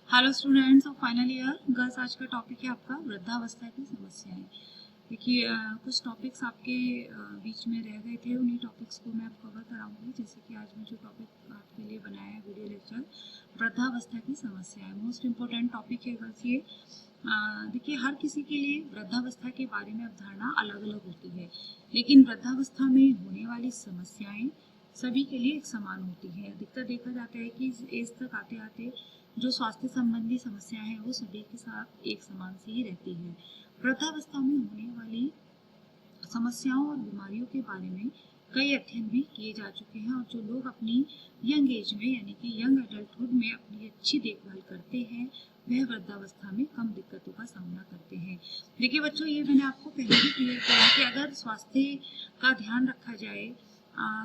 Hello students of final year girls. आज का topic है आपका वृद्धावस्था की समस्याएं। देखिए कुछ टॉपिक्स आपके बीच में रह गए थे, उन्हीं टॉपिक्स को मैं अब कवर कराऊंगी। जैसे कि आज मैं जो टॉपिक आपके लिए बनाया है वीडियो लेक्चर, वृद्धावस्था की समस्याएं, मोस्ट इम्पोर्टेंट टॉपिक है गर्ल्स ये। देखिए हर किसी के लिए वृद्धावस्था के बारे में अवधारणा अलग अलग होती है, लेकिन वृद्धावस्था में होने वाली समस्याएं सभी के लिए एक समान होती है। अधिकतर देखा जाता है कि इस एज तक आते आते जो स्वास्थ्य संबंधी समस्याएं हैं वो सभी के साथ एक समान सी ही रहती है। वृद्धावस्था में होने वाली समस्याओं और बीमारियों के बारे में कई अध्ययन भी किए जा चुके हैं, और जो लोग अपनी यंग एज में यानी कि यंग एडल्टहुड में अपनी अच्छी देखभाल करते हैं वह वृद्धावस्था में कम दिक्कतों का सामना करते हैं। देखिए बच्चों, ये मैंने आपको पहले भी क्लियर किया कि अगर स्वास्थ्य का ध्यान रखा जाए,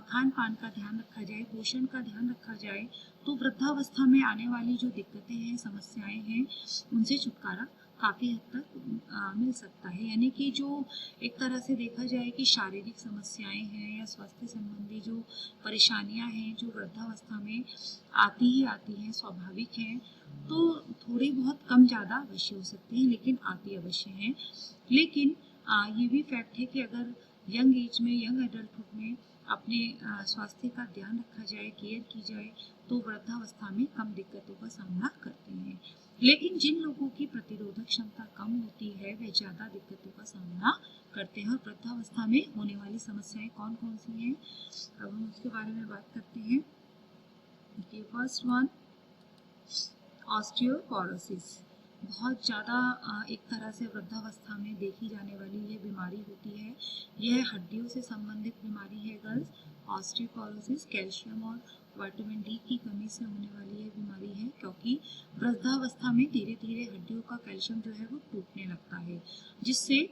खान पान का ध्यान रखा जाए, पोषण का ध्यान रखा जाए, तो वृद्धावस्था में आने वाली जो दिक्कतें हैं, समस्याएं हैं, उनसे छुटकारा काफ़ी हद तक मिल सकता है। यानी कि जो एक तरह से देखा जाए कि शारीरिक समस्याएं हैं या स्वास्थ्य संबंधी जो परेशानियां हैं जो वृद्धावस्था में आती ही आती हैं, स्वाभाविक हैं, तो थोड़ी बहुत कम ज़्यादा अवश्य हो सकती हैं, लेकिन आती अवश्य हैं। लेकिन ये भी फैक्ट है कि अगर यंग एज में, यंग एडल्टहुड में अपने स्वास्थ्य का ध्यान रखा जाए, केयर की जाए, तो वृद्धावस्था में कम दिक्कतों का सामना करते हैं। लेकिन जिन लोगों की प्रतिरोधक क्षमता कम होती है वे ज़्यादा दिक्कतों का सामना करते हैं। और वृद्धावस्था में होने वाली समस्याएं कौन कौन सी हैं, अब हम उसके बारे में बात करते हैं। First one, osteoporosis. बहुत ज़्यादा एक तरह से वृद्धावस्था में देखी जाने वाली ये बीमारी होती है। यह हड्डियों से संबंधित बीमारी है गर्ल्स। ऑस्टियोपोरोसिस कैल्शियम और विटामिन डी की कमी से होने वाली ये बीमारी है, क्योंकि वृद्धावस्था में धीरे धीरे हड्डियों का कैल्शियम जो है वो टूटने लगता है, जिससे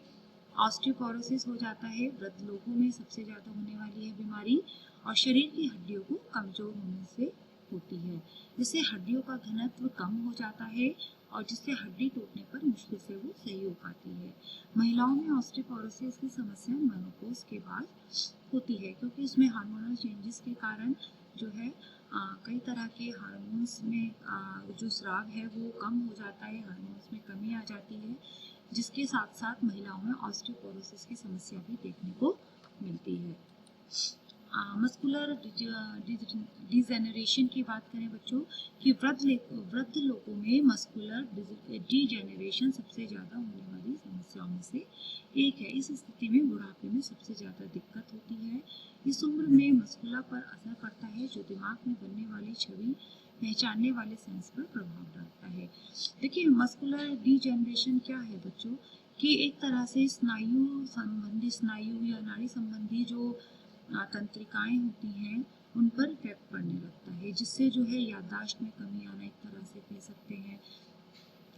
ऑस्टियोपोरोसिस हो जाता है। वृद्ध लोगों में सबसे ज़्यादा होने वाली है बीमारी, और शरीर की हड्डियों को कमज़ोर होने से होती है, जिससे हड्डियों का घनत्व कम हो जाता है और जिससे हड्डी टूटने पर मुश्किल से वो सही हो पाती है। महिलाओं में ऑस्टियोपोरोसिस की समस्या मेनोपॉज के बाद होती है, क्योंकि इसमें हार्मोनल चेंजेस के कारण जो है कई तरह के हार्मोन्स में जो स्राव है वो कम हो जाता है, हार्मोन्स में कमी आ जाती है, जिसके साथ साथ महिलाओं में ऑस्टियोपोरोसिस की समस्या भी देखने को मिलती है। मस्कुलर डिजेनरेशन की बात करें बच्चों, कि वृद्ध लोगों में मस्कुलर डिजेनरेशन सबसे ज़्यादा होने वाली समस्याओं में से एक है। इस स्थिति में बुढ़ापे में सबसे ज़्यादा दिक्कत होती है। इस उम्र में मस्कुला पर असर पड़ता है, जो दिमाग में बनने वाली छवि पहचानने वाले सेंस पर प्रभाव डालता है। देखिए मस्कुलर डिजेनरेशन क्या है बच्चों, कि एक तरह से स्नायु या नाड़ी संबंधी जो तंत्रिकाएं होती हैं उन पर इफेक्ट पड़ने लगता है, जिससे जो है याददाश्त में कमी आना, एक तरह से कह सकते हैं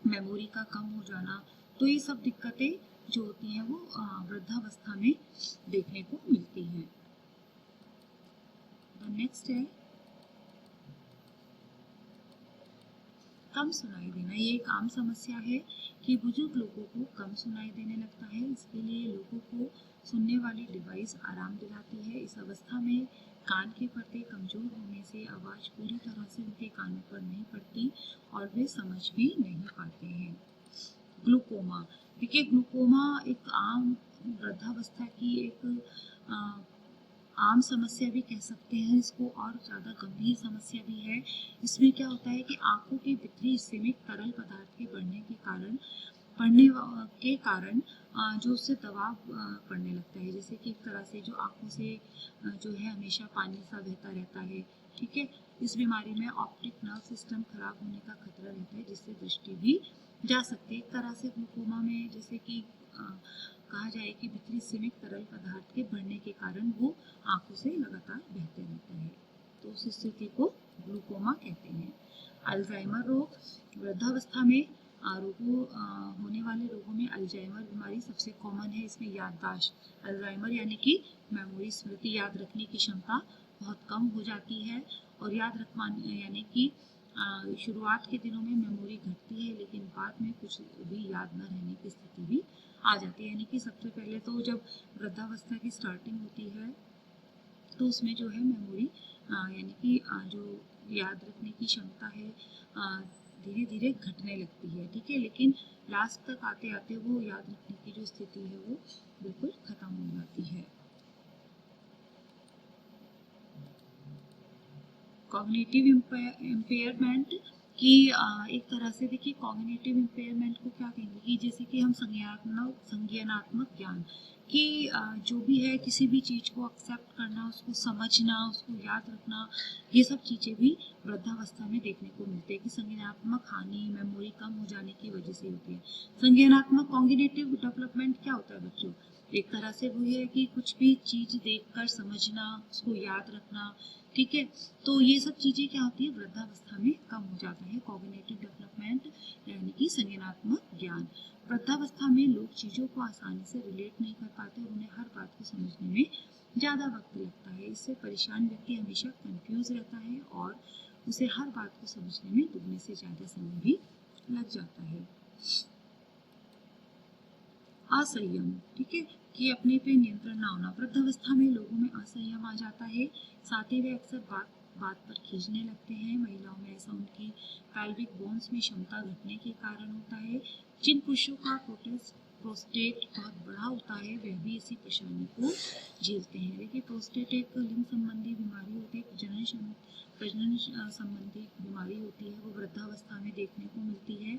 मेमोरी का कम हो जाना। तो ये सब दिक्कतें जो होती हैं वो वृद्धावस्था में देखने को मिलती हैं। नेक्स्ट है कम सुनाई देना। ये एक आम समस्या है कि बुजुर्ग लोगों को कम सुनाई देने लगता है। इसके लिए लोगों को सुनने वाली डिवाइस आराम दिलाती है। इस अवस्था में कान के पर्दे कमजोर होने से आवाज़ पूरी तरह से उनके कानों पर नहीं पड़ती और वे समझ भी नहीं पाते हैं। ग्लूकोमा। देखिए ग्लूकोमा एक आम वृद्धावस्था की एक आम समस्या भी कह सकते हैं इसको, और ज़्यादा गंभीर समस्या भी है। इसमें क्या होता है कि आंखों के भीतरी हिस्से में तरल पदार्थ के बढ़ने के कारण जो उससे दबाव पड़ने लगता है, जैसे कि एक तरह से जो आंखों से जो है हमेशा पानी सा बहता रहता है। ठीक है, इस बीमारी में ऑप्टिक नर्व सिस्टम खराब होने का खतरा रहता है, जिससे दृष्टि भी जा सकती है। एक तरह से ग्लूकोमा में जैसे कि कहा जाए कि भीतरी हिस्से में तरल पदार्थ के बढ़ने के कारण वो आंखों से लगातार बहते रहते हैं, तो उस स्थिति को ग्लूकोमा कहते हैं। अल्जाइमर रोग। वृद्धावस्था में होने वाले रोगों में अल्जाइमर बीमारी सबसे कॉमन है। इसमें याददाश्त, अल्जाइमर यानी कि मेमोरी, स्मृति, याद रखने की क्षमता बहुत कम हो जाती है, और याद रख पाने यानी कि शुरुआत के दिनों में मेमोरी घटती है, लेकिन बाद में कुछ भी याद न रहने की स्थिति भी आ जाती है। यानी कि सबसे पहले तो जब वृद्धावस्था की स्टार्टिंग होती है तो उसमें जो है मेमोरी यानी कि जो याद रखने की क्षमता है धीरे धीरे घटने लगती है, ठीक है, लेकिन लास्ट तक आते आते वो याद रखने की जो स्थिति है वो बिल्कुल खत्म हो जाती है। कॉग्निटिव इम्पेयरमेंट की एक तरह से देखिए कॉग्निटिव इम्पेयरमेंट को क्या कहेंगे कि जैसे कि हम संज्ञानात्मक ज्ञान कि जो भी है किसी भी चीज़ को एक्सेप्ट करना, उसको समझना, उसको याद रखना, ये सब चीज़ें भी वृद्धावस्था में देखने को मिलती है कि संज्ञानात्मक हानि मेमोरी कम हो जाने की वजह से होती है। संज्ञानात्मक कॉग्निटिव डेवलपमेंट क्या होता है बच्चों? एक तरह से वो है कि कुछ भी चीज़ देखकर समझना, उसको याद रखना, ठीक है, तो ये सब चीज़ें क्या होती है वृद्धावस्था में कम हो जाता है। कॉग्निटिव डेवलपमेंट यानी कि संज्ञानात्मक ज्ञान। वृद्धावस्था में लोग चीज़ों को आसानी से रिलेट नहीं कर पाते, उन्हें हर बात को समझने में ज़्यादा वक्त लगता है। इससे परेशान व्यक्ति हमेशा कंफ्यूज रहता है और उसे हर बात को समझने में दुगने से ज़्यादा समय भी लग जाता है। असंयम, ठीक है, कि अपने पे नियंत्रण ना होना। वृद्धावस्था में लोगों में असंयम आ जाता है, साथ ही वे अक्सर बात बात पर खींचने लगते हैं। महिलाओं में ऐसा उनकी पैल्विक बोन्स में क्षमता घटने के कारण होता है। जिन पुरुषों का प्रोस्टेट बहुत बड़ा होता है वह भी इसी परेशानी को झेलते हैं। देखिए प्रोस्टेट एक लिंग संबंधी बीमारी होती है, प्रजनन संबंधी बीमारी होती है, वो वृद्धावस्था में देखने को मिलती है।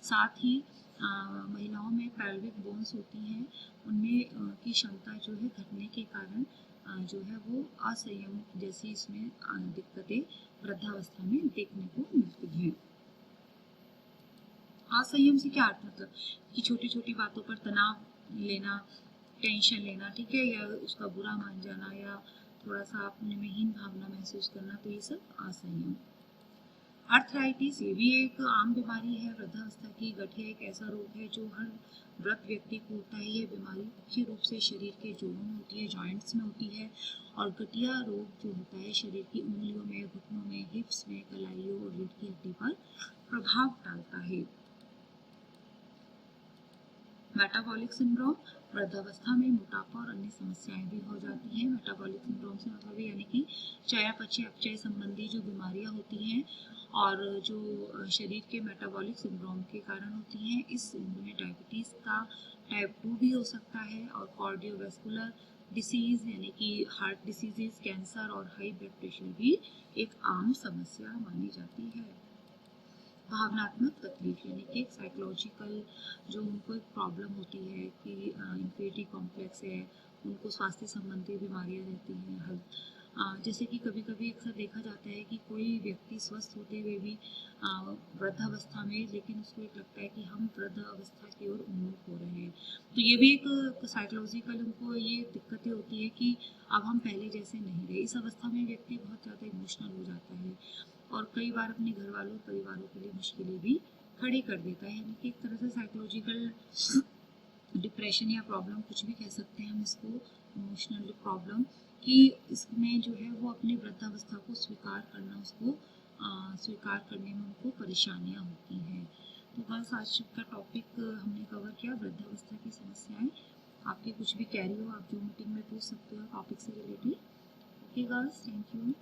साथ ही महिलाओं में पैल्विक बोन्स होती हैं, उनमें की क्षमता जो है घटने के कारण जो है वो असंयम जैसी इसमें दिक्कतें वृद्धावस्था में देखने को मिलती हैं। असंयम से क्या अर्थ मतलब कि छोटी छोटी बातों पर तनाव लेना, टेंशन लेना, ठीक है, या उसका बुरा मान जाना या थोड़ा सा अपने में हीन भावना महसूस करना, तो ये सब असंयम। आर्थराइटिस ये भी एक आम बीमारी है वृद्धावस्था की। गठिया एक ऐसा रोग है जो हर वृद्ध व्यक्ति को होता है। यह बीमारी मुख्य रूप से शरीर के जोड़ों में होती है, जॉइंट्स में होती है, और गठिया रोग जो होता है शरीर की उंगलियों में, घुटनों में, हिप्स में, कलाइयों और रीढ़ की हड्डी पर प्रभाव डालता है। मेटाबॉलिक सिंड्रोम, वृद्धावस्था में मोटापा और अन्य समस्याएं भी हो जाती हैं। मेटाबॉलिक सिंड्रोम से मतलब यानी कि चयापचय अपचय संबंधी जो बीमारियां होती हैं और जो शरीर के मेटाबॉलिक सिंड्रोम के कारण होती हैं। इस में डायबिटीज़ का टाइप 2 भी हो सकता है और कार्डियोवैस्कुलर डिसीज़ यानी कि हार्ट डिसीजेज, कैंसर और हाई ब्लड प्रेशर भी एक आम समस्या मानी जाती है। भावनात्मक तकलीफ यानी कि एक साइकोलॉजिकल जो उनको एक प्रॉब्लम होती है कि इन्फिनिटी कॉम्प्लेक्स है, उनको स्वास्थ्य संबंधी बीमारियां रहती हैं। जैसे कि कभी कभी अक्सर देखा जाता है कि कोई व्यक्ति स्वस्थ होते हुए भी वृद्धावस्था में, लेकिन उसको एक लगता है कि हम वृद्धावस्था की ओर उन्मुख हो रहे हैं, तो ये भी एक साइकोलॉजिकल उनको ये दिक्कतें होती है कि अब हम पहले जैसे नहीं रहे। इस अवस्था में व्यक्ति बहुत ज़्यादा इमोशनल हो जाता है और कई बार अपने घर वालों और परिवारों के लिए मुश्किलें भी खड़ी कर देता है, यानी कि एक तरह से साइकोलॉजिकल डिप्रेशन या प्रॉब्लम कुछ भी कह सकते हैं हम इसको, इमोशनल प्रॉब्लम, कि इसमें जो है वो अपनी वृद्धावस्था को स्वीकार करना, उसको स्वीकार करने में उनको परेशानियां होती हैं। तो बस आज का टॉपिक हमने कवर किया, वृद्धावस्था की समस्याएं। आपके कुछ भी कैरी हो आप जो मीटिंग में पूछ सकते हो टॉपिक से related. Okay girls, thank you.